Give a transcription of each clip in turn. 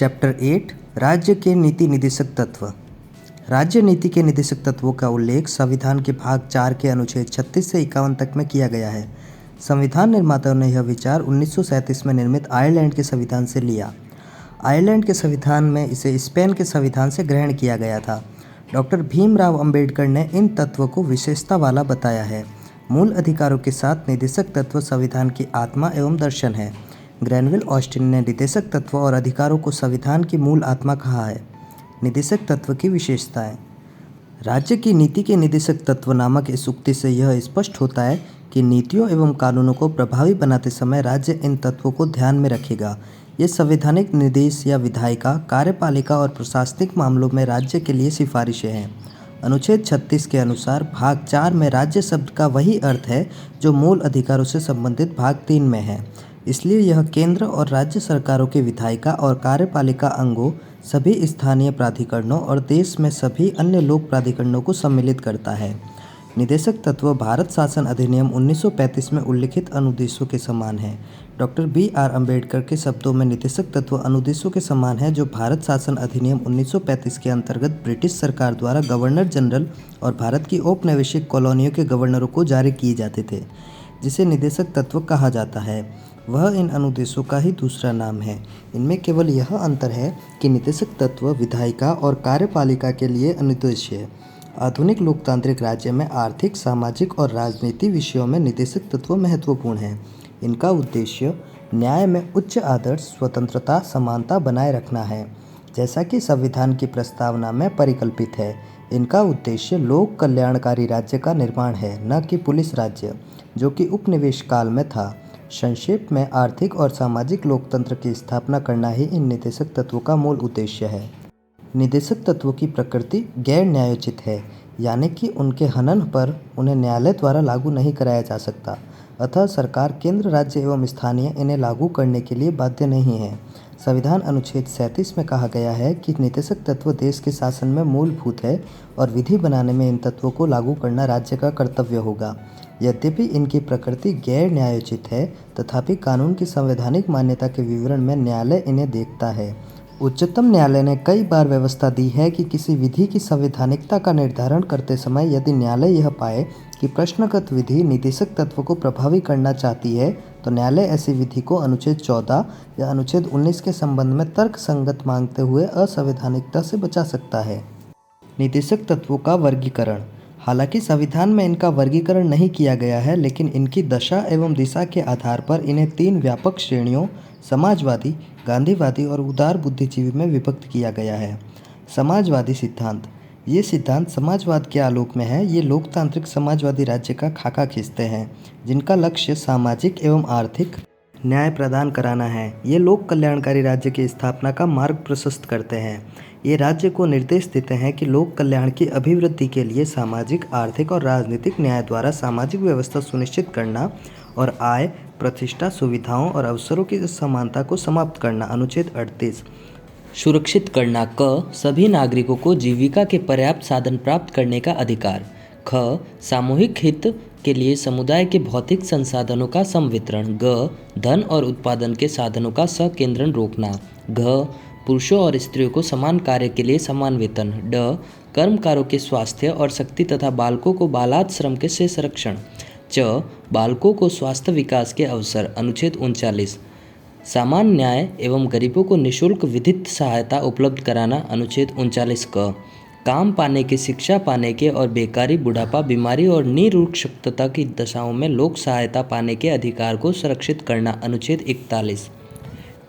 Chapter 8 राज्य के नीति निदेशक तत्व। राज्य नीति के निदेशक तत्वों का उल्लेख संविधान के भाग 4 के अनुच्छेद 36 से 51 तक में किया गया है। संविधान निर्माताओं ने यह विचार 1937 में निर्मित आयरलैंड के संविधान से लिया। आयरलैंड के संविधान में इसे स्पेन के संविधान से ग्रहण किया गया था। डॉक्टर भीमराव अंबेडकर ने इन तत्वों को विशेषता वाला बताया है। मूल अधिकारों के साथ निदेशक तत्व संविधान की आत्मा एवं दर्शन है। ग्रैनविल ऑस्टिन ने निदेशक तत्व और अधिकारों को संविधान की मूल आत्मा कहा है। निदेशक तत्व की विशेषताएं। राज्य की नीति के निदेशक तत्व नामक इस उक्ति से यह स्पष्ट होता है कि नीतियों एवं कानूनों को प्रभावी बनाते समय राज्य इन तत्वों को ध्यान में रखेगा। ये संवैधानिक निर्देश या विधायिका, कार्यपालिका और प्रशासनिक मामलों में राज्य के लिए सिफारिशें हैं। अनुच्छेद 36 के अनुसार भाग 4 में राज्य शब्द का वही अर्थ है जो मूल अधिकारों से संबंधित भाग 3 में है। इसलिए यह केंद्र और राज्य सरकारों के विधायिका और कार्यपालिका अंगों, सभी स्थानीय प्राधिकरणों और देश में सभी अन्य लोक प्राधिकरणों को सम्मिलित करता है। निदेशक तत्व भारत शासन अधिनियम 1935 में उल्लिखित अनुदेशों के समान है। Doctor B R. अम्बेडकर के शब्दों में निदेशक तत्व अनुदेशों के समान है जो भारत शासन अधिनियम 1935 के अंतर्गत ब्रिटिश सरकार द्वारा गवर्नर जनरल और भारत की औपनिवेशिक कॉलोनियों के गवर्नरों को जारी किए जाते थे, जिसे निदेशक तत्व कहा जाता है। वह इन अनुदेशों का ही दूसरा नाम है। इनमें केवल यह अंतर है कि निदेशक तत्व विधायिका और कार्यपालिका के लिए अनुदेश है। आधुनिक लोकतांत्रिक राज्य में आर्थिक, सामाजिक और राजनीति विषयों में निदेशक तत्व महत्वपूर्ण है। इनका उद्देश्य न्याय में उच्च आदर्श, स्वतंत्रता, समानता बनाए रखना है, जैसा कि संविधान की प्रस्तावना में परिकल्पित है। इनका उद्देश्य लोक कल्याणकारी राज्य का निर्माण है, न कि पुलिस राज्य, जो कि उपनिवेश काल में था। संक्षेप में आर्थिक और सामाजिक लोकतंत्र की स्थापना करना ही इन निदेशक तत्वों का मूल उद्देश्य है। निदेशक तत्वों की प्रकृति गैर न्यायोचित है, यानी कि उनके हनन पर उन्हें न्यायालय द्वारा लागू नहीं कराया जा सकता। अतः सरकार, केंद्र, राज्य एवं स्थानीय इन्हें लागू करने के लिए बाध्य नहीं है। संविधान अनुच्छेद 37 में कहा गया है कि निदेशक तत्व देश के शासन में मूलभूत है और विधि बनाने में इन तत्वों को लागू करना राज्य का कर्तव्य होगा। यद्यपि इनकी प्रकृति गैर न्यायोचित है, तथापि कानून की संवैधानिक मान्यता के विवरण में न्यायालय इन्हें देखता है। उच्चतम न्यायालय ने कई बार व्यवस्था दी है कि किसी विधि की संवैधानिकता का निर्धारण करते समय यदि न्यायालय यह पाए कि प्रश्नगत विधि निदेशक तत्व को प्रभावी करना चाहती है, तो न्यायालय ऐसी विधि को अनुच्छेद 14 या अनुच्छेद 19 के संबंध में तर्क संगत मांगते हुए असंवैधानिकता से बचा सकता है। निदेशक तत्वों का वर्गीकरण। हालांकि संविधान में इनका वर्गीकरण नहीं किया गया है, लेकिन इनकी दशा एवं दिशा के आधार पर इन्हें 3 व्यापक श्रेणियों समाजवादी, गांधीवादी और उदार बुद्धिजीवी में विभक्त किया गया है। समाजवादी सिद्धांत। ये सिद्धांत समाजवाद के आलोक में है। ये लोकतांत्रिक समाजवादी राज्य का खाका खींचते हैं, जिनका लक्ष्य सामाजिक एवं आर्थिक न्याय प्रदान कराना है। ये लोक कल्याणकारी राज्य की स्थापना का मार्ग प्रशस्त करते हैं। ये राज्य को निर्देश देते हैं कि लोक कल्याण की अभिवृद्धि के लिए सामाजिक, आर्थिक और राजनीतिक न्याय द्वारा सामाजिक व्यवस्था सुनिश्चित करना और आय, प्रतिष्ठा, सुविधाओं और अवसरों की समानता को समाप्त करना। अनुच्छेद 38। सुरक्षित करना। क. सभी नागरिकों को जीविका के पर्याप्त साधन प्राप्त करने का अधिकार। ख. सामूहिक हित के लिए समुदाय के भौतिक संसाधनों का समवितरण। ग. धन और उत्पादन के साधनों का संकेंद्रण रोकना। घ. पुरुषों और स्त्रियों को समान कार्य के लिए समान वेतन। ड. कर्मकारों के स्वास्थ्य और शक्ति तथा बालकों को बालात श्रम के से संरक्षण। च. बालकों को स्वास्थ्य विकास के अवसर। अनुच्छेद 39। सामान्य न्याय एवं गरीबों को निःशुल्क विधिक सहायता उपलब्ध कराना। अनुच्छेद 39 क. काम पाने के, शिक्षा पाने के और बेकारी, बुढ़ापा, बीमारी और निरक्षरता की दशाओं में लोक सहायता पाने के अधिकार को संरक्षित करना। अनुच्छेद 41।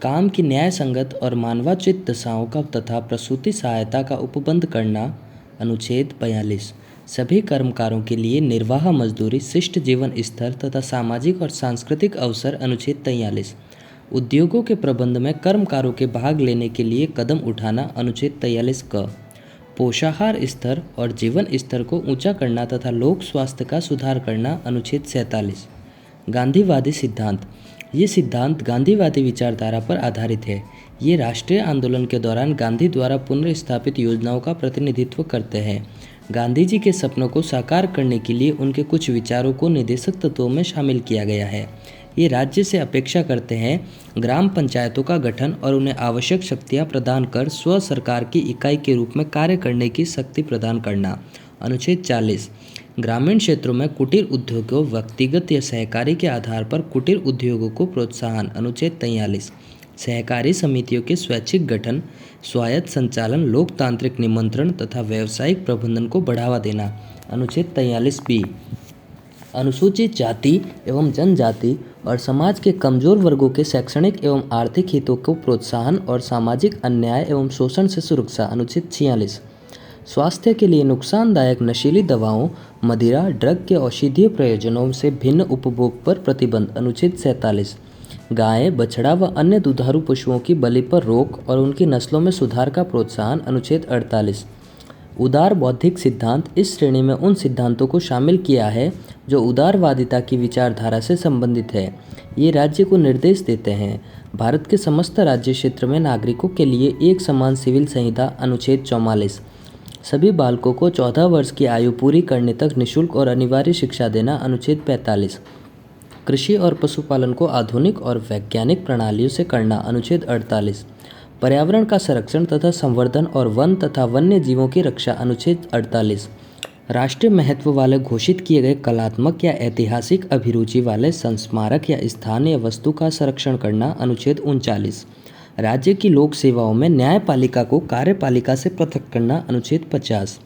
काम की न्याय संगत और मानवाचित दशाओं का तथा प्रसूति सहायता का उपबंध करना। अनुच्छेद 42। सभी कर्मकारों के लिए निर्वाह मजदूरी, शिष्ट जीवन स्तर तथा सामाजिक और सांस्कृतिक अवसर। अनुच्छेद 43। उद्योगों के प्रबंध में कर्मकारों के भाग लेने के लिए कदम उठाना। अनुच्छेद 43 क. पोषाहार स्तर और जीवन स्तर को ऊंचा करना तथा लोक स्वास्थ्य का सुधार करना। अनुच्छेद 47। गांधीवादी सिद्धांत। ये सिद्धांत गांधीवादी विचारधारा पर आधारित है। ये राष्ट्रीय आंदोलन के दौरान गांधी द्वारा पुनर्स्थापित योजनाओं का प्रतिनिधित्व करते हैं। गांधी जी के सपनों को साकार करने के लिए उनके कुछ विचारों को निदेशक तत्वों में शामिल किया गया है। ये राज्य से अपेक्षा करते हैं ग्राम पंचायतों का गठन और उन्हें आवश्यक शक्तियाँ प्रदान कर स्व सरकार की इकाई के रूप में कार्य करने की शक्ति प्रदान करना। अनुच्छेद 40 ग्रामीण क्षेत्रों में कुटीर उद्योगों व्यक्तिगत या सहकारी के आधार पर कुटीर उद्योगों को प्रोत्साहन। अनुच्छेद 43 सहकारी समितियों के स्वैच्छिक गठन, स्वायत्त संचालन, लोकतांत्रिक निमंत्रण तथा व्यावसायिक प्रबंधन को बढ़ावा देना। अनुच्छेद 43B अनुसूचित जाति एवं जनजाति और समाज के कमजोर वर्गों के शैक्षणिक एवं आर्थिक हितों को प्रोत्साहन और सामाजिक अन्याय एवं शोषण से सुरक्षा। अनुच्छेद 46 स्वास्थ्य के लिए नुकसानदायक नशीली दवाओं, मदिरा, ड्रग के औषधीय प्रयोजनों से भिन्न उपभोग पर प्रतिबंध। अनुच्छेद 47 गाय, बछड़ा व अन्य दुधारू पशुओं की बलि पर रोक और उनकी नस्लों में सुधार का प्रोत्साहन। अनुच्छेद 48 उदार बौद्धिक सिद्धांत इस श्रेणी में उन सिद्धांतों को शामिल किया है जो उदारवादिता की विचारधारा से संबंधित है। ये राज्य को निर्देश देते हैं भारत के समस्त राज्य क्षेत्र में नागरिकों के लिए एक समान सिविल संहिता। अनुच्छेद 44 सभी बालकों को 14 वर्ष की आयु पूरी करने तक निःशुल्क और अनिवार्य शिक्षा देना। अनुच्छेद 45 कृषि और पशुपालन को आधुनिक और वैज्ञानिक प्रणालियों से करना। अनुच्छेद 48 पर्यावरण का संरक्षण तथा संवर्धन और वन तथा वन्य जीवों की रक्षा। अनुच्छेद 48 राष्ट्रीय महत्व वाले घोषित किए गए कलात्मक या ऐतिहासिक अभिरुचि वाले संस्मारक या स्थान या वस्तु का संरक्षण करना। अनुच्छेद 39 राज्य की लोक सेवाओं में न्यायपालिका को कार्यपालिका से पृथक करना। अनुच्छेद 50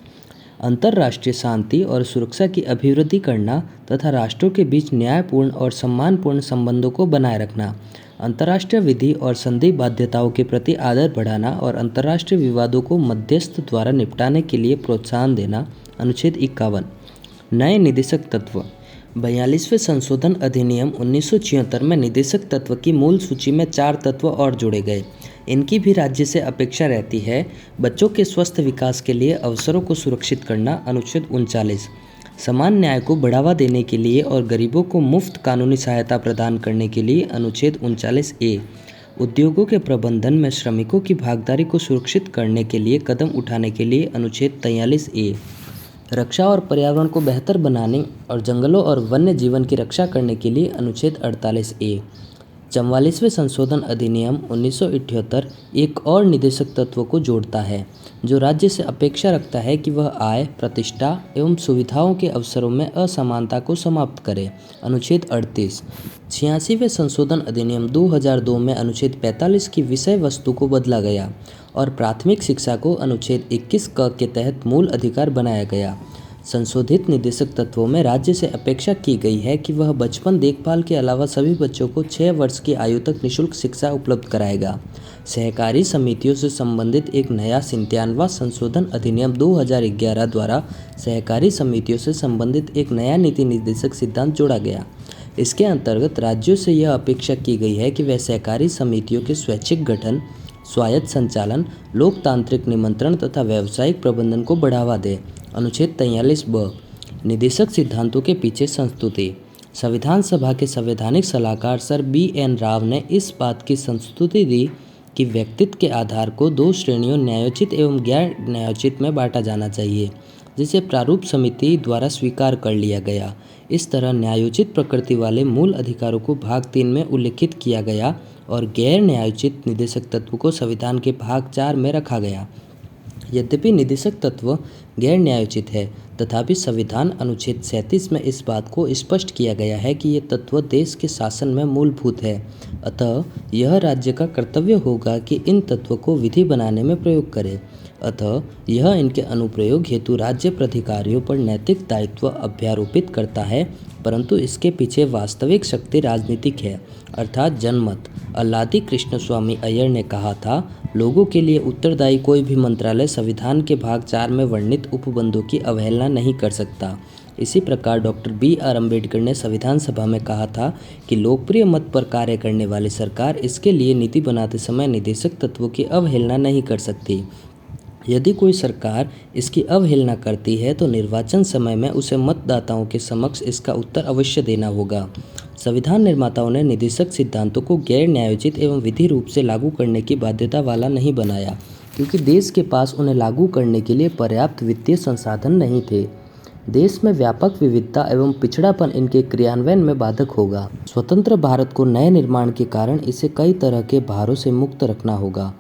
अंतर्राष्ट्रीय शांति और सुरक्षा की अभिवृद्धि करना तथा राष्ट्रों के बीच न्यायपूर्ण और सम्मानपूर्ण संबंधों को बनाए रखना। अंतर्राष्ट्रीय विधि और संधि बाध्यताओं के प्रति आदर बढ़ाना और अंतर्राष्ट्रीय विवादों को मध्यस्थ द्वारा निपटाने के लिए प्रोत्साहन देना। अनुच्छेद 51 नए निदेशक तत्व 42वें संशोधन अधिनियम 1976 में निदेशक तत्व की मूल सूची में 4 तत्व और जोड़े गए। इनकी भी राज्य से अपेक्षा रहती है। बच्चों के स्वस्थ विकास के लिए अवसरों को सुरक्षित करना। अनुच्छेद 39 समान न्याय को बढ़ावा देने के लिए और गरीबों को मुफ्त कानूनी सहायता प्रदान करने के लिए। अनुच्छेद 39A उद्योगों के प्रबंधन में श्रमिकों की भागीदारी को सुरक्षित करने के लिए कदम उठाने के लिए। अनुच्छेद 43A रक्षा और पर्यावरण को बेहतर बनाने और जंगलों और वन्य जीवन की रक्षा करने के लिए। अनुच्छेद 48A 44वें संशोधन अधिनियम 1978 एक और निदेशक तत्व को जोड़ता है जो राज्य से अपेक्षा रखता है कि वह आय, प्रतिष्ठा एवं सुविधाओं के अवसरों में असमानता को समाप्त करे। अनुच्छेद 38 86वें संशोधन अधिनियम 2002 में अनुच्छेद 45 की विषय वस्तु को बदला गया और प्राथमिक शिक्षा को अनुच्छेद 21 क के तहत मूल अधिकार बनाया गया। संशोधित निदेशक तत्वों में राज्य से अपेक्षा की गई है कि वह बचपन देखभाल के अलावा सभी बच्चों को 6 वर्ष की आयु तक निःशुल्क शिक्षा उपलब्ध कराएगा। सहकारी समितियों से संबंधित एक नया 97वां संशोधन अधिनियम 2011 द्वारा सहकारी समितियों से संबंधित एक नया नीति निर्देशक सिद्धांत जोड़ा गया। इसके अंतर्गत राज्यों से यह अपेक्षा की गई है कि वह सहकारी समितियों के स्वैच्छिक गठन, स्वायत्त संचालन, लोकतांत्रिक निमंत्रण तथा व्यावसायिक प्रबंधन को बढ़ावा दे। अनुच्छेद 43B निदेशक सिद्धांतों के पीछे संस्तुति संविधान सभा के संवैधानिक सलाहकार सर BN राव ने इस बात की संस्तुति दी कि व्यक्तित्व के आधार को 2 श्रेणियों न्यायोचित एवं गैर न्यायोचित में बांटा जाना चाहिए, जिसे प्रारूप समिति द्वारा स्वीकार कर लिया गया। इस तरह न्यायोचित प्रकृति वाले मूल अधिकारों को भाग 3 में उल्लिखित किया गया और गैर न्यायोचित निदेशक तत्व को संविधान के भाग 4 में रखा गया। यद्यपि निदेशक तत्व गैर न्यायोचित है, तथापि संविधान अनुच्छेद 37 में इस बात को स्पष्ट किया गया है कि ये तत्व देश के शासन में मूलभूत है। अतः यह राज्य का कर्तव्य होगा कि इन तत्वों को विधि बनाने में प्रयोग करे। अतः यह इनके अनुप्रयोग हेतु राज्य प्राधिकारियों पर नैतिक दायित्व अभ्यारोपित करता है, परंतु इसके पीछे वास्तविक शक्ति राजनीतिक है, अर्थात जनमत। अल्लादी कृष्णस्वामी अय्यर ने कहा था, लोगों के लिए उत्तरदायी कोई भी मंत्रालय संविधान के भाग 4 में वर्णित उपबंधों की अवहेलना नहीं कर सकता। इसी प्रकार डॉक्टर BR अम्बेडकर ने संविधान सभा में कहा था कि लोकप्रिय मत पर कार्य करने वाली सरकार इसके लिए नीति बनाते समय निदेशक तत्वों की अवहेलना नहीं कर सकती। यदि कोई सरकार इसकी अवहेलना करती है तो निर्वाचन समय में उसे मतदाताओं के समक्ष इसका उत्तर अवश्य देना होगा। संविधान निर्माताओं ने निदेशक सिद्धांतों को गैर न्यायोचित एवं विधि रूप से लागू करने की बाध्यता वाला नहीं बनाया, क्योंकि देश के पास उन्हें लागू करने के लिए पर्याप्त वित्तीय संसाधन नहीं थे। देश में व्यापक विविधता एवं पिछड़ापन इनके क्रियान्वयन में बाधक होगा। स्वतंत्र भारत को नए निर्माण के कारण इसे कई तरह के भारों से मुक्त रखना होगा,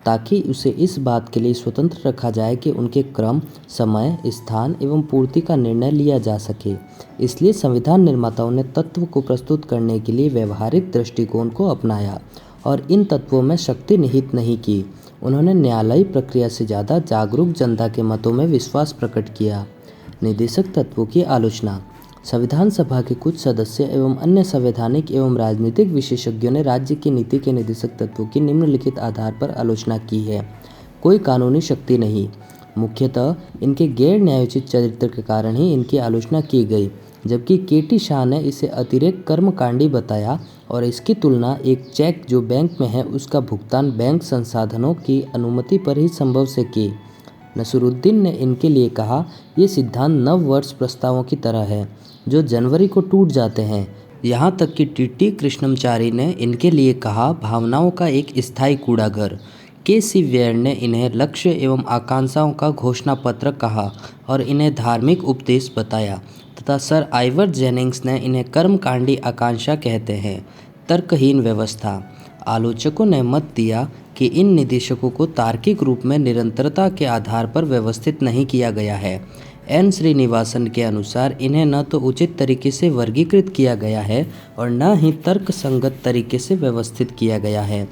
ताकि उसे इस बात के लिए स्वतंत्र रखा जाए कि उनके क्रम, समय, स्थान एवं पूर्ति का निर्णय लिया जा सके। इसलिए संविधान निर्माताओं ने तत्व को प्रस्तुत करने के लिए व्यवहारिक दृष्टिकोण को अपनाया और इन तत्वों में शक्ति निहित नहीं की। उन्होंने न्यायालयी प्रक्रिया से ज़्यादा जागरूक जनता के मतों में विश्वास प्रकट किया। निदेशक तत्वों की आलोचना। संविधान सभा के कुछ सदस्य एवं अन्य संवैधानिक एवं राजनीतिक विशेषज्ञों ने राज्य की नीति के निदेशक तत्वों की निम्नलिखित आधार पर आलोचना की है। कोई कानूनी शक्ति नहीं, मुख्यतः इनके गैर न्यायोचित चरित्र के कारण ही इनकी आलोचना की गई, जबकि के.टी. शाह ने इसे अतिरेक कर्मकांडी बताया और इसकी तुलना एक चेक जो बैंक में है उसका भुगतान बैंक संसाधनों की अनुमति पर ही संभव से की। नसरुद्दीन ने इनके लिए कहा, ये सिद्धांत नव वर्ष प्रस्तावों की तरह है जो जनवरी को टूट जाते हैं। यहाँ तक कि टी.टी. कृष्णमचारी ने इनके लिए कहा, भावनाओं का एक स्थायी कूड़ाघर। के.सी. वेयर ने इन्हें लक्ष्य एवं आकांक्षाओं का घोषणा पत्र कहा और इन्हें धार्मिक उपदेश बताया, तथा सर आइवर जेनिंग्स ने इन्हें कर्मकांडी आकांक्षा कहते हैं। तर्कहीन व्यवस्था। आलोचकों ने मत दिया कि इन निदेशकों को तार्किक रूप में निरंतरता के आधार पर व्यवस्थित नहीं किया गया है। एन श्रीनिवासन के अनुसार इन्हें न तो उचित तरीके से वर्गीकृत किया गया है और न ही तर्कसंगत तरीके से व्यवस्थित किया गया है।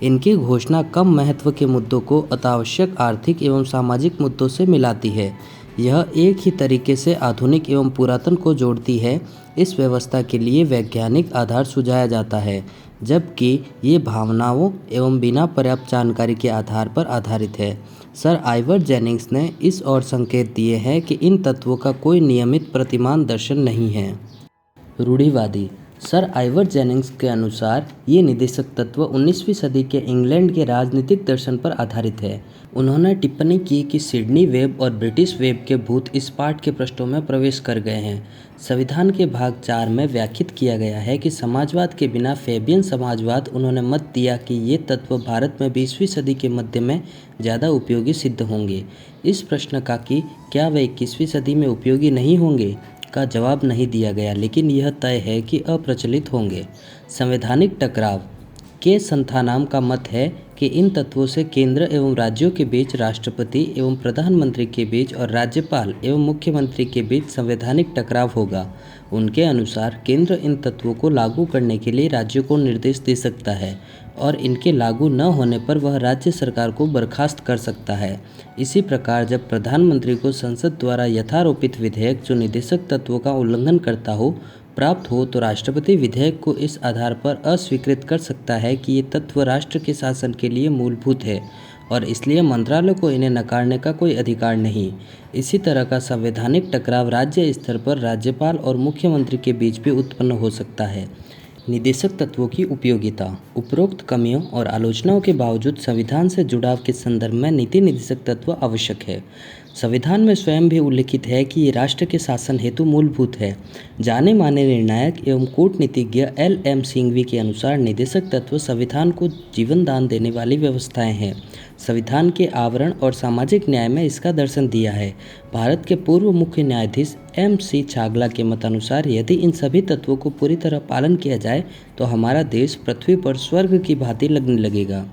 इनकी घोषणा कम महत्व के मुद्दों को अत्यावश्यक आर्थिक एवं सामाजिक मुद्दों से मिलाती है। यह एक ही तरीके से आधुनिक एवं पुरातन को जोड़ती है। इस व्यवस्था के लिए वैज्ञानिक आधार सुझाया जाता है, जबकि ये भावनाओं एवं बिना पर्याप्त जानकारी के आधार पर आधारित है। सर आइवर जेनिंग्स ने इस ओर संकेत दिए हैं कि इन तत्वों का कोई नियमित प्रतिमान दर्शन नहीं है। रूढ़िवादी। सर आइवर जेनिंग्स के अनुसार ये निदेशक तत्व 19वीं सदी के इंग्लैंड के राजनीतिक दर्शन पर आधारित है। उन्होंने टिप्पणी की कि सिडनी वेब और ब्रिटिश वेब के भूत इस पाठ के पृष्ठों में प्रवेश कर गए हैं। संविधान के भाग 4 में व्याख्यात किया गया है कि समाजवाद के बिना फैबियन समाजवाद। उन्होंने मत दिया कि ये तत्व भारत में 20वीं सदी के मध्य में ज़्यादा उपयोगी सिद्ध होंगे। इस प्रश्न का कि क्या वे 21वीं सदी में उपयोगी नहीं होंगे का जवाब नहीं दिया गया, लेकिन यह तय है कि अप्रचलित होंगे। संवैधानिक टकराव। के संथानाम का मत है कि इन तत्वों से केंद्र एवं राज्यों के बीच, राष्ट्रपति एवं प्रधानमंत्री के बीच और राज्यपाल एवं मुख्यमंत्री के बीच संवैधानिक टकराव होगा। उनके अनुसार केंद्र इन तत्वों को लागू करने के लिए राज्यों को निर्देश दे सकता है और इनके लागू न होने पर वह राज्य सरकार को बर्खास्त कर सकता है। इसी प्रकार जब प्रधानमंत्री को संसद द्वारा यथारोपित विधेयक जो निदेशक तत्वों का उल्लंघन करता हो प्राप्त हो तो राष्ट्रपति विधेयक को इस आधार पर अस्वीकृत कर सकता है कि ये तत्व राष्ट्र के शासन के लिए मूलभूत है और इसलिए मंत्रालय को इन्हें नकारने का कोई अधिकार नहीं। इसी तरह का संवैधानिक टकराव राज्य स्तर पर राज्यपाल और मुख्यमंत्री के बीच भी उत्पन्न हो सकता है। निदेशक तत्वों की उपयोगिता। उपरोक्त कमियों और आलोचनाओं के बावजूद संविधान से जुड़ाव के संदर्भ में नीति निदेशक तत्व आवश्यक है। संविधान में स्वयं भी उल्लिखित है कि ये राष्ट्र के शासन हेतु मूलभूत है। जाने माने निर्णायक एवं कूटनीतिज्ञ L.M. सिंघवी के अनुसार निदेशक तत्व संविधान को जीवन दान देने वाली व्यवस्थाएं हैं। संविधान के आवरण और सामाजिक न्याय में इसका दर्शन दिया है। भारत के पूर्व मुख्य न्यायाधीश M.C. छागला के मतानुसार यदि इन सभी तत्वों को पूरी तरह पालन किया जाए तो हमारा देश पृथ्वी पर स्वर्ग की भांति लगने लगेगा।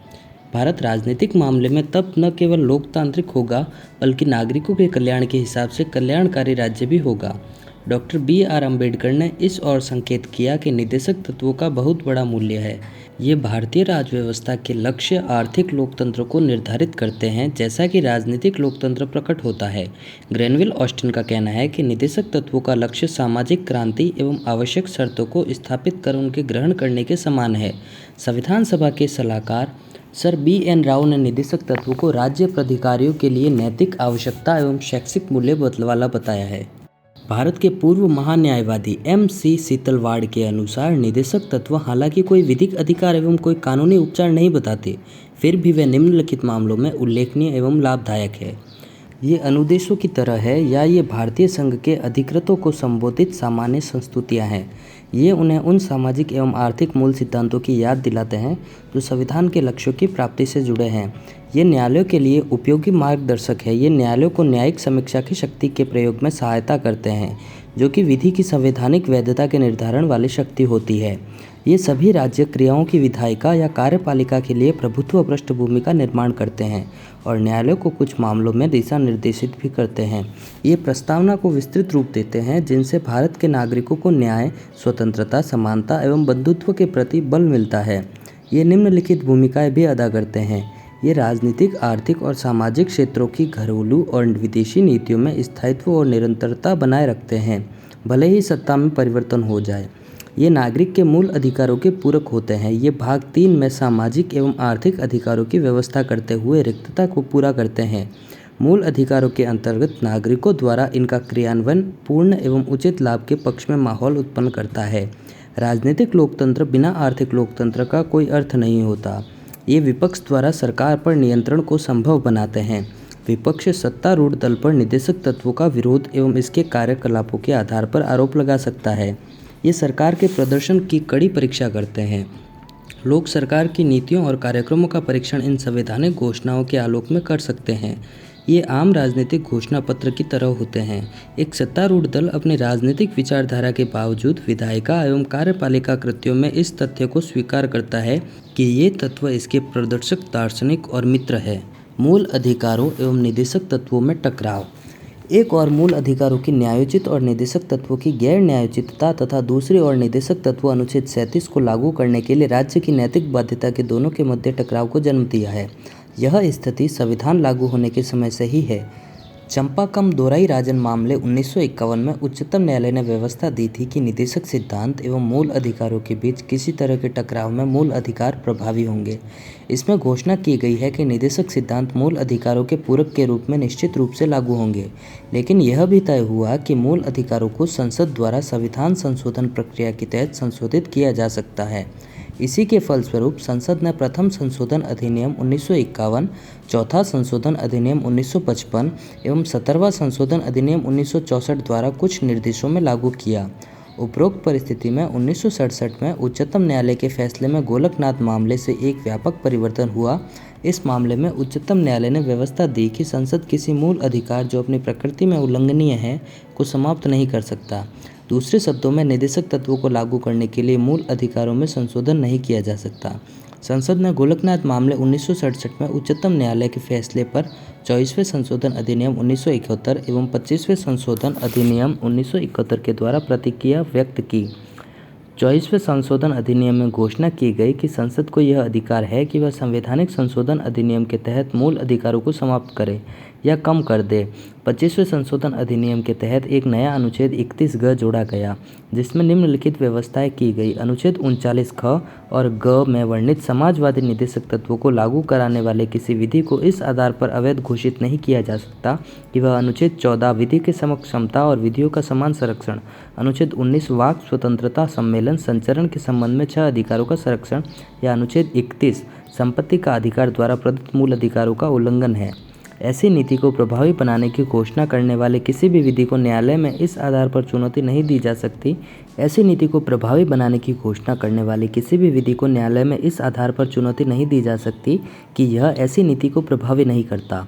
भारत राजनीतिक मामले में तब न केवल लोकतांत्रिक होगा बल्कि नागरिकों के कल्याण के हिसाब से कल्याणकारी राज्य भी होगा। Doctor B.R. अम्बेडकर ने इस ओर संकेत किया कि निदेशक तत्वों का बहुत बड़ा मूल्य है। ये भारतीय राजव्यवस्था के लक्ष्य आर्थिक लोकतंत्र को निर्धारित करते हैं, जैसा कि राजनीतिक लोकतंत्र प्रकट होता है। ग्रेनविल ऑस्टिन का कहना है कि निदेशक तत्वों का लक्ष्य सामाजिक क्रांति एवं आवश्यक शर्तों को स्थापित कर उनके ग्रहण करने के समान है। संविधान सभा के सलाहकार सर B.N. राव ने निदेशक तत्वों को राज्य प्राधिकारियों के लिए नैतिक आवश्यकता एवं शैक्षिक मूल्य वाला बताया है। भारत के पूर्व महान्यायवादी M.C. सीतलवाड़ के अनुसार निदेशक तत्व हालांकि कोई विधिक अधिकार एवं कोई कानूनी उपचार नहीं बताते, फिर भी वे निम्नलिखित मामलों में उल्लेखनीय एवं लाभदायक है। ये अनुदेशों की तरह है या ये भारतीय संघ के अधिकृतों को संबोधित सामान्य संस्तुतियाँ हैं। ये उन्हें उन सामाजिक एवं आर्थिक मूल सिद्धांतों की याद दिलाते हैं जो संविधान के लक्ष्यों की प्राप्ति से जुड़े हैं। ये न्यायालयों के लिए उपयोगी मार्गदर्शक है। ये न्यायालयों को न्यायिक समीक्षा की शक्ति के प्रयोग में सहायता करते हैं, जो कि विधि की संवैधानिक वैधता के निर्धारण वाली शक्ति होती है। ये सभी राज्य क्रियाओं की विधायिका या कार्यपालिका के लिए प्रभुत्व पृष्ठभूमि का निर्माण करते हैं और न्यायालयों को कुछ मामलों में दिशा निर्देशित भी करते हैं। ये प्रस्तावना को विस्तृत रूप देते हैं जिनसे भारत के नागरिकों को न्याय, स्वतंत्रता, समानता एवं बंधुत्व के प्रति बल मिलता है। ये निम्नलिखित भूमिकाएं भी अदा करते हैं। ये राजनीतिक, आर्थिक और सामाजिक क्षेत्रों की घरेलू और विदेशी नीतियों में स्थायित्व और निरंतरता बनाए रखते हैं, भले ही सत्ता में परिवर्तन हो जाए। ये नागरिक के मूल अधिकारों के पूरक होते हैं। ये भाग 3 में सामाजिक एवं आर्थिक अधिकारों की व्यवस्था करते हुए रिक्तता को पूरा करते हैं। मूल अधिकारों के अंतर्गत नागरिकों द्वारा इनका क्रियान्वयन पूर्ण एवं उचित लाभ के पक्ष में माहौल उत्पन्न करता है। राजनीतिक लोकतंत्र बिना आर्थिक लोकतंत्र का कोई अर्थ नहीं होता। ये विपक्ष द्वारा सरकार पर नियंत्रण को संभव बनाते हैं। विपक्ष सत्तारूढ़ दल पर निदेशक तत्वों का विरोध एवं इसके कार्यकलापों के आधार पर आरोप लगा सकता है। ये सरकार के प्रदर्शन की कड़ी परीक्षा करते हैं। लोग सरकार की नीतियों और कार्यक्रमों का परीक्षण इन संवैधानिक घोषणाओं के आलोक में कर सकते हैं। ये आम राजनीतिक घोषणा पत्र की तरह होते हैं। एक सत्तारूढ़ दल अपनी राजनीतिक विचारधारा के बावजूद विधायिका एवं कार्यपालिका कृत्यों में इस तथ्य को स्वीकार करता है कि ये तत्व इसके प्रदर्शक, दार्शनिक और मित्र है। मूल अधिकारों एवं निदेशक तत्वों में टकराव। एक और मूल अधिकारों की न्यायोचित और निदेशक तत्वों की गैर न्यायोचितता तथा दूसरी ओर निदेशक तत्व अनुच्छेद 37 को लागू करने के लिए राज्य की नैतिक बाध्यता के दोनों के मध्य टकराव को जन्म दिया है। यह स्थिति संविधान लागू होने के समय से ही है। चंपाकम दोराई राजन मामले 1951 में उच्चतम न्यायालय ने व्यवस्था दी थी कि निदेशक सिद्धांत एवं मूल अधिकारों के बीच किसी तरह के टकराव में मूल अधिकार प्रभावी होंगे। इसमें घोषणा की गई है कि निदेशक सिद्धांत मूल अधिकारों के पूरक के रूप में निश्चित रूप से लागू होंगे, लेकिन यह भी तय हुआ कि मूल अधिकारों को संसद द्वारा संविधान संशोधन प्रक्रिया के तहत संशोधित किया जा सकता है। इसी के फलस्वरूप संसद ने प्रथम संशोधन अधिनियम 1951, चौथा संशोधन अधिनियम 1955 एवं 17वां संशोधन अधिनियम 1964 द्वारा कुछ निर्देशों में लागू किया। उपरोक्त परिस्थिति में 1967 में उच्चतम न्यायालय के फैसले में गोलकनाथ मामले से एक व्यापक परिवर्तन हुआ। इस मामले में उच्चतम न्यायालय ने व्यवस्था दी कि संसद किसी मूल अधिकार जो अपनी प्रकृति में उल्लंघनीय है को समाप्त नहीं कर सकता। दूसरे शब्दों में, निदेशक तत्वों को लागू करने के लिए मूल अधिकारों में संशोधन नहीं किया जा सकता। संसद ने गोलकनाथ मामले 1967 में उच्चतम न्यायालय के फैसले पर 24वें संशोधन अधिनियम 1971 एवं 25वें संशोधन अधिनियम 1971 के द्वारा प्रतिक्रिया व्यक्त की। 24वें संशोधन अधिनियम में घोषणा की गई कि संसद को यह अधिकार है कि वह संवैधानिक संशोधन अधिनियम के तहत मूल अधिकारों को समाप्त करे या कम कर दे। 25वें संशोधन अधिनियम के तहत एक नया अनुच्छेद 31 ग जोड़ा गया, जिसमें निम्नलिखित व्यवस्थाएं की गई। अनुच्छेद 39 ख और ग में वर्णित समाजवादी निदेशक तत्वों को लागू कराने वाले किसी विधि को इस आधार पर अवैध घोषित नहीं किया जा सकता कि वह अनुच्छेद 14 विधि के समक्ष समता और विधियों का समान संरक्षण, अनुच्छेद 19 वाक स्वतंत्रता, सम्मेलन, संचरण के संबंध में 6 अधिकारों का संरक्षण या अनुच्छेद 31 संपत्ति का अधिकार द्वारा प्रदत्त मूल अधिकारों का उल्लंघन है। ऐसी नीति को प्रभावी बनाने की घोषणा करने वाले किसी भी विधि को न्यायालय में इस आधार पर चुनौती नहीं दी जा सकती। ऐसी नीति को प्रभावी बनाने की घोषणा करने वाली किसी भी विधि को न्यायालय में इस आधार पर चुनौती नहीं दी जा सकती कि यह ऐसी नीति को प्रभावी नहीं करता।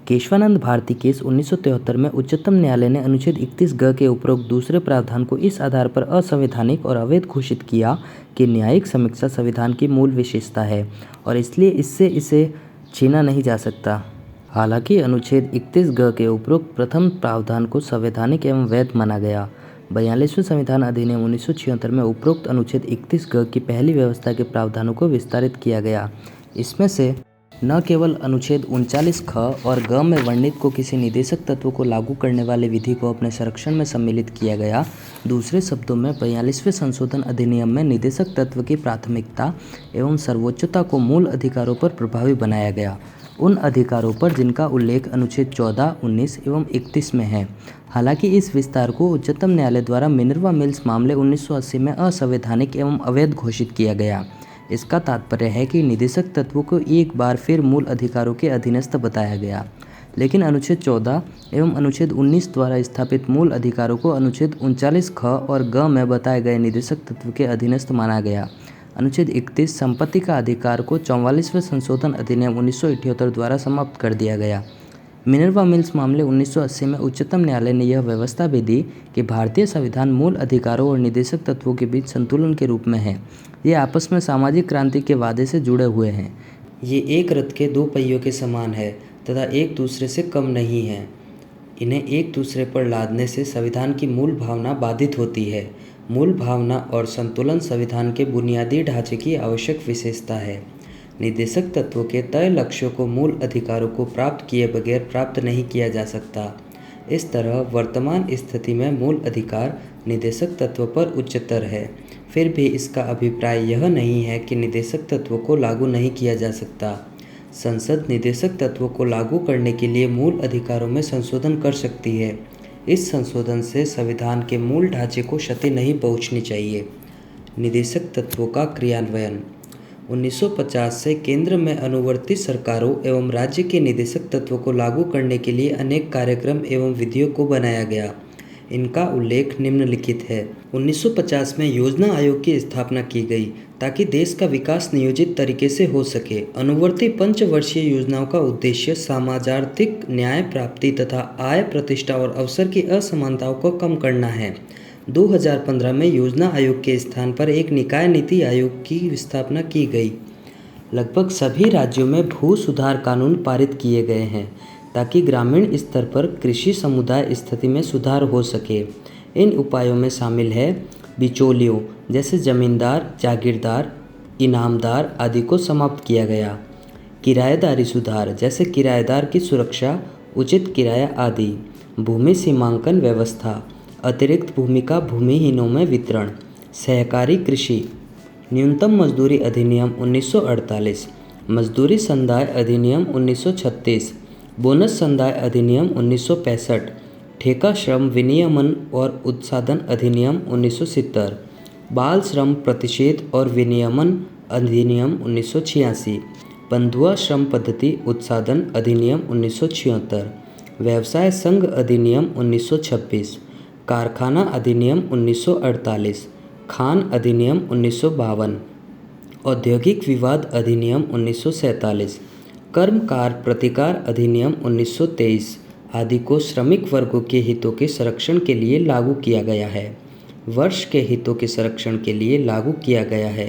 केशवानंद भारती केस 1973 में उच्चतम न्यायालय ने अनुच्छेद 31 ग के उपरोक्त दूसरे प्रावधान को इस आधार पर असंवैधानिक और अवैध घोषित किया कि न्यायिक समीक्षा संविधान की मूल विशेषता है और इसलिए इससे इसे छीना नहीं जा सकता। हालांकि अनुच्छेद 31 ग के उपरोक्त प्रथम प्रावधान को संवैधानिक एवं वैध माना गया। 42वें संविधान अधिनियम 1976 में उपरोक्त अनुच्छेद 31 ग की पहली व्यवस्था के प्रावधानों को विस्तारित किया गया। इसमें से न केवल अनुच्छेद 39 ख और ग में वर्णित को किसी निदेशक तत्व को लागू करने वाले विधि को अपने संरक्षण में सम्मिलित किया गया, दूसरे शब्दों में 42वें संशोधन अधिनियम में निदेशक तत्व की प्राथमिकता एवं सर्वोच्चता को मूल अधिकारों पर प्रभावी बनाया गया, उन अधिकारों पर जिनका उल्लेख अनुच्छेद 14, 19 एवं 31 में है। हालांकि इस विस्तार को उच्चतम न्यायालय द्वारा मिनर्वा मिल्स मामले 1980 में असंवैधानिक एवं अवैध घोषित किया गया। इसका तात्पर्य है कि निदेशक तत्वों को एक बार फिर मूल अधिकारों के अधीनस्थ बताया गया, लेकिन अनुच्छेद 14 एवं अनुच्छेद 19 द्वारा स्थापित मूल अधिकारों को अनुच्छेद 39 ख और ग में बताए गए निदेशक तत्व के अधीनस्थ माना गया। अनुच्छेद 31 संपत्ति का अधिकार को 44वें संशोधन अधिनियम 1978 द्वारा समाप्त कर दिया गया। मिनर्वा मिल्स मामले 1980 में उच्चतम न्यायालय ने यह व्यवस्था भी दी कि भारतीय संविधान मूल अधिकारों और निदेशक तत्वों के बीच संतुलन के रूप में है। ये आपस में सामाजिक क्रांति के वादे से जुड़े हुए हैं। ये एक रथ के दो पहियों के समान है तथा एक दूसरे से कम नहीं है। इन्हें एक दूसरे पर लादने से संविधान की मूल भावना बाधित होती है। मूल भावना और संतुलन संविधान के बुनियादी ढांचे की आवश्यक विशेषता है। निदेशक तत्वों के तय लक्ष्यों को मूल अधिकारों को प्राप्त किए बगैर प्राप्त नहीं किया जा सकता। इस तरह वर्तमान स्थिति में मूल अधिकार निदेशक तत्व पर उच्चतर है। फिर भी इसका अभिप्राय यह नहीं है कि निदेशक तत्वों को लागू नहीं किया जा सकता। संसद निदेशक तत्वों को लागू करने के लिए मूल अधिकारों में संशोधन कर सकती है। इस संशोधन से संविधान के मूल ढांचे को क्षति नहीं पहुंचनी चाहिए। निदेशक तत्वों का क्रियान्वयन 1950 से केंद्र में अनुवर्ती सरकारों एवं राज्य के निदेशक तत्वों को लागू करने के लिए अनेक कार्यक्रम एवं विधियों को बनाया गया। इनका उल्लेख निम्नलिखित है। 1950 में योजना आयोग की स्थापना की गई ताकि देश का विकास नियोजित तरीके से हो सके। अनुवर्ती पंचवर्षीय योजनाओं का उद्देश्य समाजार्थिक न्याय प्राप्ति तथा आय, प्रतिष्ठा और अवसर की असमानताओं को कम करना है। 2015 में योजना आयोग के स्थान पर एक निकाय नीति आयोग की स्थापना की गई। लगभग सभी राज्यों में भू सुधार कानून पारित किए गए हैं ताकि ग्रामीण स्तर पर कृषि समुदाय स्थिति में सुधार हो सके। इन उपायों में शामिल है बिचौलियों जैसे जमींदार, जागीरदार, इनामदार आदि को समाप्त किया गया। किराएदारी सुधार जैसे किराएदार की सुरक्षा, उचित किराया आदि। भूमि सीमांकन व्यवस्था, अतिरिक्त भूमि का भूमिहीनों में वितरण। सहकारी कृषि, न्यूनतम मजदूरी अधिनियम 1948, मजदूरी संदाय अधिनियम 1936, बोनस संदाय अधिनियम 1965, ठेका श्रम विनियमन और उत्साधन अधिनियम 1970, बाल श्रम प्रतिषेध और विनियमन अधिनियम 1986, बंधुआ श्रम पद्धति उत्साधन अधिनियम 1976, व्यवसाय संघ अधिनियम 1926, कारखाना अधिनियम 1948, खान अधिनियम 1952, औद्योगिक विवाद अधिनियम 1947, कर्मकार प्रतिकार अधिनियम 1923 आदि को श्रमिक वर्गों के हितों के संरक्षण के लिए लागू किया गया है। वर्ष के हितों के संरक्षण के लिए लागू किया गया है।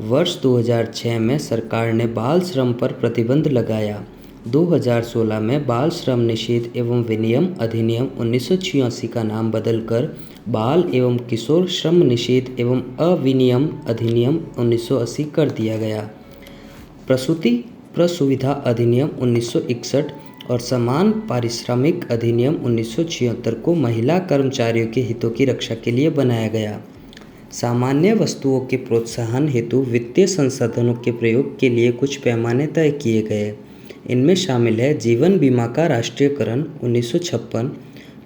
वर्ष 2006 में सरकार ने बाल श्रम पर प्रतिबंध लगाया। 2016 में बाल श्रम निषेध एवं विनियम अधिनियम 1986 का नाम बदलकर बाल एवं किशोर श्रम निषेध एवं अविनियम अधिनियम 1980 कर दिया गया। प्रसूति प्रसुविधा अधिनियम 1961 और समान पारिश्रमिक अधिनियम 1976 को महिला कर्मचारियों के हितों की रक्षा के लिए बनाया गया। सामान्य वस्तुओं के प्रोत्साहन हेतु वित्तीय संसाधनों के प्रयोग के लिए कुछ पैमाने तय किए गए। इनमें शामिल है जीवन बीमा का राष्ट्रीयकरण 1956,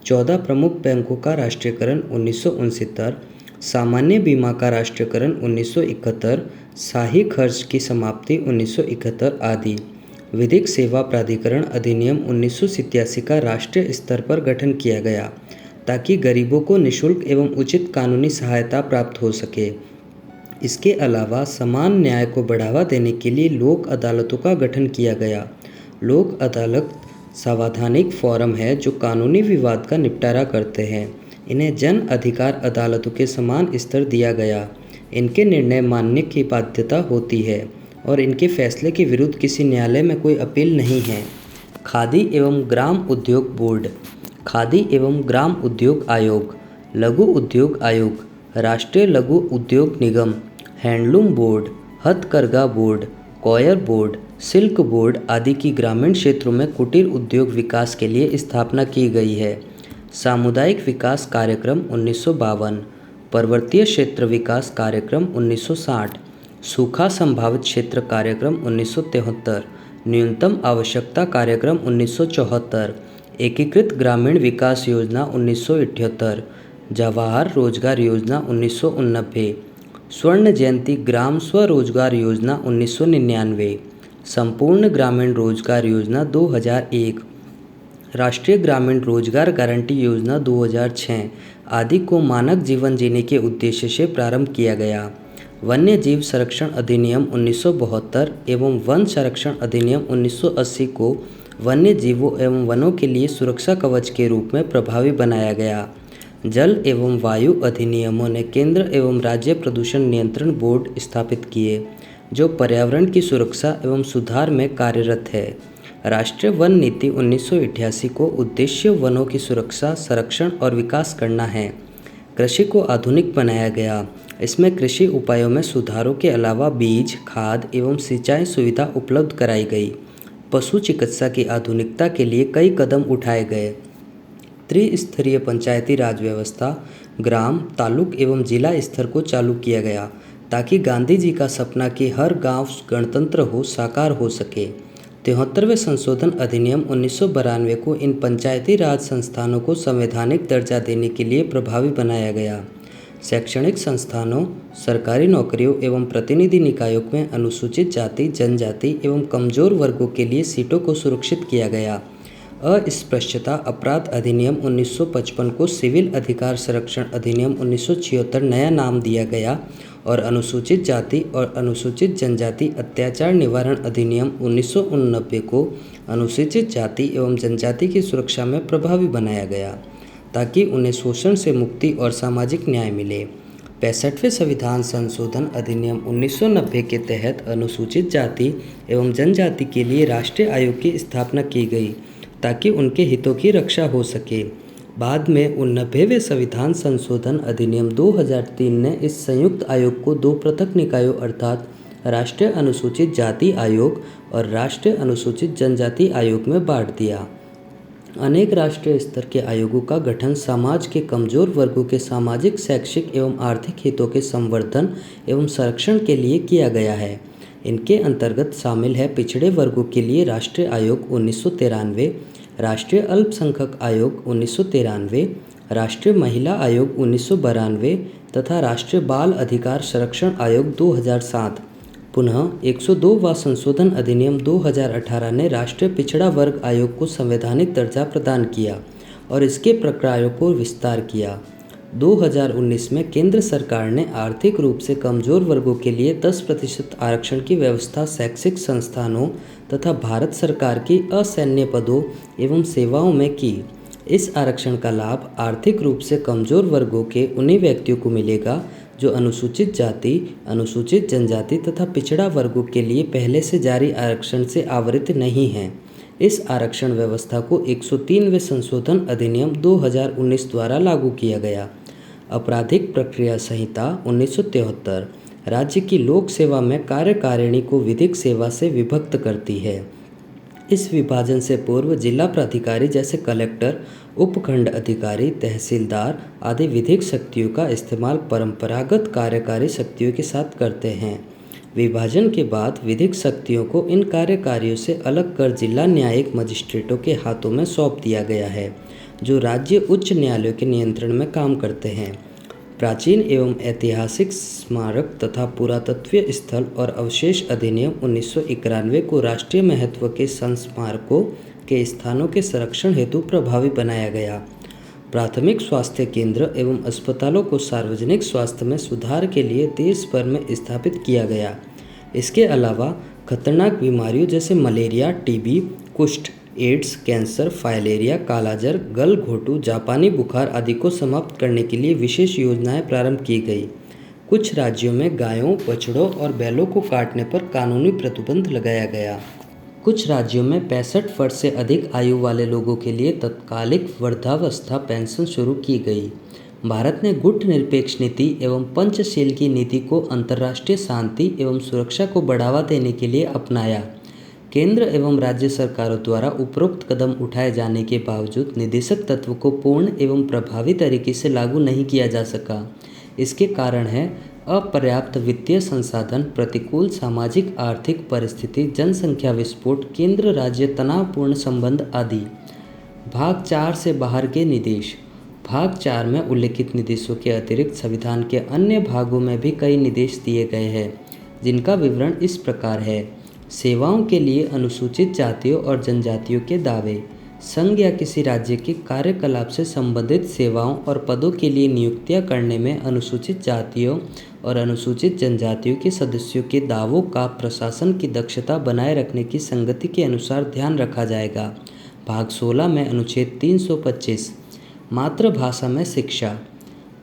14 प्रमुख बैंकों का राष्ट्रीयकरण 1969, सामान्य बीमा का राष्ट्रीयकरण 1971, शाही खर्च की समाप्ति 1971 आदि। विधिक सेवा प्राधिकरण अधिनियम 1987 का राष्ट्रीय स्तर पर गठन किया गया ताकि गरीबों को निःशुल्क एवं उचित कानूनी सहायता प्राप्त हो सके। इसके अलावा समान न्याय को बढ़ावा देने के लिए लोक अदालतों का गठन किया गया। लोक अदालत संवैधानिक फोरम है जो कानूनी विवाद का निपटारा करते हैं। इन्हें जन अधिकार अदालतों के समान स्तर दिया गया। इनके निर्णय मानने की बाध्यता होती है और इनके फैसले के विरुद्ध किसी न्यायालय में कोई अपील नहीं है। खादी एवं ग्राम उद्योग बोर्ड, खादी एवं ग्राम उद्योग आयोग, लघु उद्योग आयोग, राष्ट्रीय लघु उद्योग निगम, हैंडलूम बोर्ड, हथकरघा board, coir board, silk board आदि की ग्रामीण क्षेत्रों में कुटीर उद्योग विकास के लिए स्थापना की गई है। सामुदायिक विकास कार्यक्रम 1952, पर्वतीय क्षेत्र विकास कार्यक्रम 1960, सूखा संभावित क्षेत्र कार्यक्रम 1973, न्यूनतम आवश्यकता कार्यक्रम 1974, एकीकृत ग्रामीण विकास योजना 1978, जवाहर रोजगार योजना 1989, स्वर्ण जयंती ग्राम स्वरोजगार योजना 1999, संपूर्ण ग्रामीण रोजगार योजना 2001, राष्ट्रीय ग्रामीण रोजगार गारंटी योजना 2006 आदि को मानक जीवन जीने के उद्देश्य से प्रारंभ किया गया। वन्य जीव संरक्षण अधिनियम 1972 एवं वन संरक्षण अधिनियम 1980 को वन्य जीवों एवं वनों के लिए सुरक्षा कवच के रूप में प्रभावी बनाया गया। जल एवं वायु अधिनियमों ने केंद्र एवं राज्य प्रदूषण नियंत्रण बोर्ड स्थापित किए, जो पर्यावरण की सुरक्षा एवं सुधार में कार्यरत है। राष्ट्रीय वन नीति 1988 को उद्देश्य वनों की सुरक्षा, संरक्षण और विकास करना है। कृषि को आधुनिक बनाया गया। इसमें कृषि उपायों में सुधारों के अलावा बीज, खाद एवं सिंचाई सुविधा उपलब्ध कराई गई। पशु चिकित्सा की आधुनिकता के लिए कई कदम उठाए गए। त्रिस्तरीय पंचायती राज व्यवस्था ग्राम, तालुक एवं जिला स्तर को चालू किया गया, ताकि गांधी जी का सपना कि हर गांव गणतंत्र हो साकार हो सके। 73वें संशोधन अधिनियम 1992 को इन पंचायती राज संस्थानों को संवैधानिक दर्जा देने के लिए प्रभावी बनाया गया। शैक्षणिक संस्थानों, सरकारी नौकरियों एवं प्रतिनिधि निकायों में अनुसूचित जाति, जनजाति एवं कमजोर वर्गों के लिए सीटों को सुरक्षित किया गया। अस्पृश्यता अपराध अधिनियम 1955 को सिविल अधिकार संरक्षण अधिनियम 1976 नया नाम दिया गया और अनुसूचित जाति और अनुसूचित जनजाति अत्याचार निवारण अधिनियम 1989 को अनुसूचित जाति एवं जनजाति की सुरक्षा में प्रभावी बनाया गया, ताकि उन्हें शोषण से मुक्ति और सामाजिक न्याय मिले। 65वें संविधान संशोधन अधिनियम 1990 के तहत अनुसूचित जाति एवं जनजाति के लिए राष्ट्रीय आयोग की स्थापना की गई, ताकि उनके हितों की रक्षा हो सके। बाद में 89वें संविधान संशोधन अधिनियम 2003 ने इस संयुक्त आयोग को दो पृथक निकायों अर्थात राष्ट्रीय अनुसूचित जाति आयोग और राष्ट्रीय अनुसूचित जनजाति आयोग में बांट दिया। अनेक राष्ट्रीय स्तर के आयोगों का गठन समाज के कमजोर वर्गों के सामाजिक, शैक्षिक एवं आर्थिक हितों के संवर्धन एवं संरक्षण के लिए किया गया है। इनके अंतर्गत शामिल है पिछड़े वर्गों के लिए राष्ट्रीय आयोग 1993, राष्ट्रीय अल्पसंख्यक आयोग 1993, राष्ट्रीय महिला आयोग 1992 तथा राष्ट्रीय बाल अधिकार संरक्षण आयोग 2007। पुनः 102वां संशोधन अधिनियम 2018 ने राष्ट्रीय पिछड़ा वर्ग आयोग को संवैधानिक दर्जा प्रदान किया और इसके प्रक्रियाओं को विस्तार किया। 2019 में केंद्र सरकार ने आर्थिक रूप से कमजोर वर्गों के लिए 10% आरक्षण की व्यवस्था शैक्षिक संस्थानों तथा भारत सरकार की असैन्य पदों एवं सेवाओं में की। इस आरक्षण का लाभ आर्थिक रूप से कमजोर वर्गों के उन्हीं व्यक्तियों को मिलेगा जो अनुसूचित जाति, अनुसूचित जनजाति तथा पिछड़ा वर्गों के लिए पहले से जारी आरक्षण से आवृत्त नहीं हैं। इस आरक्षण व्यवस्था को 103वें संशोधन अधिनियम 2019 द्वारा लागू किया गया। आपराधिक प्रक्रिया संहिता 1973 राज्य की लोक सेवा में कार्यकारिणी को विधिक सेवा से विभक्त करती है। इस विभाजन से पूर्व जिला प्राधिकारी जैसे कलेक्टर, उपखंड अधिकारी, तहसीलदार आदि विधिक शक्तियों का इस्तेमाल परंपरागत कार्यकारी शक्तियों के साथ करते हैं। विभाजन के बाद विधिक शक्तियों को इन कार्यकारियों से अलग कर जिला न्यायिक मजिस्ट्रेटों के हाथों में सौंप दिया गया है, जो राज्य उच्च न्यायालयों के नियंत्रण में काम करते हैं। प्राचीन एवं ऐतिहासिक स्मारक तथा पुरातत्वीय स्थल और अवशेष अधिनियम 1991 को राष्ट्रीय महत्व के संस्मारकों के स्थानों के संरक्षण हेतु प्रभावी बनाया गया। प्राथमिक स्वास्थ्य केंद्र एवं अस्पतालों को सार्वजनिक स्वास्थ्य में सुधार के लिए देश भर में स्थापित किया गया। इसके अलावा खतरनाक बीमारियों जैसे मलेरिया, टीबी, कुष्ठ, एड्स, कैंसर, फाइलेरिया, कालाजार, गलघोटू, जापानी बुखार आदि को समाप्त करने के लिए विशेष योजनाएं प्रारंभ की गई। कुछ राज्यों में गायों, बछड़ों और बैलों को काटने पर कानूनी प्रतिबंध लगाया गया। कुछ राज्यों में 65 वर्ष से अधिक आयु वाले लोगों के लिए तत्कालिक वृद्धावस्था पेंशन शुरू की गई। भारत ने गुट निरपेक्ष नीति एवं पंचशील की नीति को अंतर्राष्ट्रीय शांति एवं सुरक्षा को बढ़ावा देने के लिए अपनाया। केंद्र एवं राज्य सरकारों द्वारा उपरोक्त कदम उठाए जाने के बावजूद निदेशक तत्व को पूर्ण एवं प्रभावी तरीके से लागू नहीं किया जा सका। इसके कारण है अपर्याप्त वित्तीय संसाधन, प्रतिकूल सामाजिक आर्थिक परिस्थिति, जनसंख्या विस्फोट, केंद्र राज्य तनावपूर्ण संबंध आदि। भाग 4 से बाहर के निर्देश। भाग 4 में उल्लिखित निर्देशों के अतिरिक्त संविधान के अन्य भागों में भी कई निर्देश दिए गए हैं, जिनका विवरण इस प्रकार है। सेवाओं के लिए अनुसूचित जातियों और जनजातियों के दावे। संघ या किसी राज्य के कार्यकलाप से संबंधित सेवाओं और पदों के लिए नियुक्तियां करने में अनुसूचित जातियों और अनुसूचित जनजातियों के सदस्यों के दावों का प्रशासन की दक्षता बनाए रखने की संगति के अनुसार ध्यान रखा जाएगा। भाग 16 में अनुच्छेद 325 मातृभाषा में शिक्षा।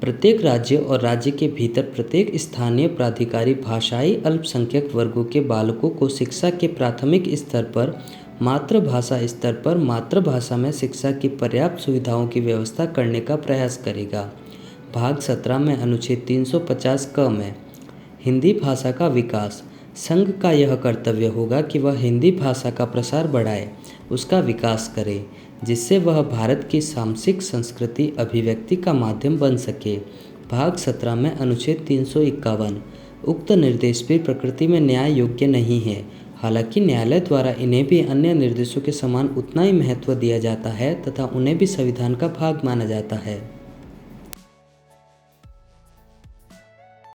प्रत्येक राज्य और राज्य के भीतर प्रत्येक स्थानीय प्राधिकारी भाषाई अल्पसंख्यक वर्गों के बालकों को शिक्षा के प्राथमिक स्तर पर मातृभाषा स्तर पर मातृभाषा में शिक्षा की पर्याप्त सुविधाओं की व्यवस्था करने का प्रयास करेगा। भाग 17 में अनुच्छेद 350 क में हिंदी भाषा का विकास। संघ का यह कर्तव्य होगा कि वह हिंदी भाषा का प्रसार बढ़ाए, उसका विकास करे, जिससे वह भारत की सामसिक संस्कृति अभिव्यक्ति का माध्यम बन सके। भाग 17 में अनुच्छेद 351 उक्त निर्देश भी प्रकृति में न्याय योग्य नहीं है, हालांकि न्यायालय द्वारा इन्हें भी अन्य निर्देशों के समान उतना ही महत्व दिया जाता है तथा उन्हें भी संविधान का भाग माना जाता है।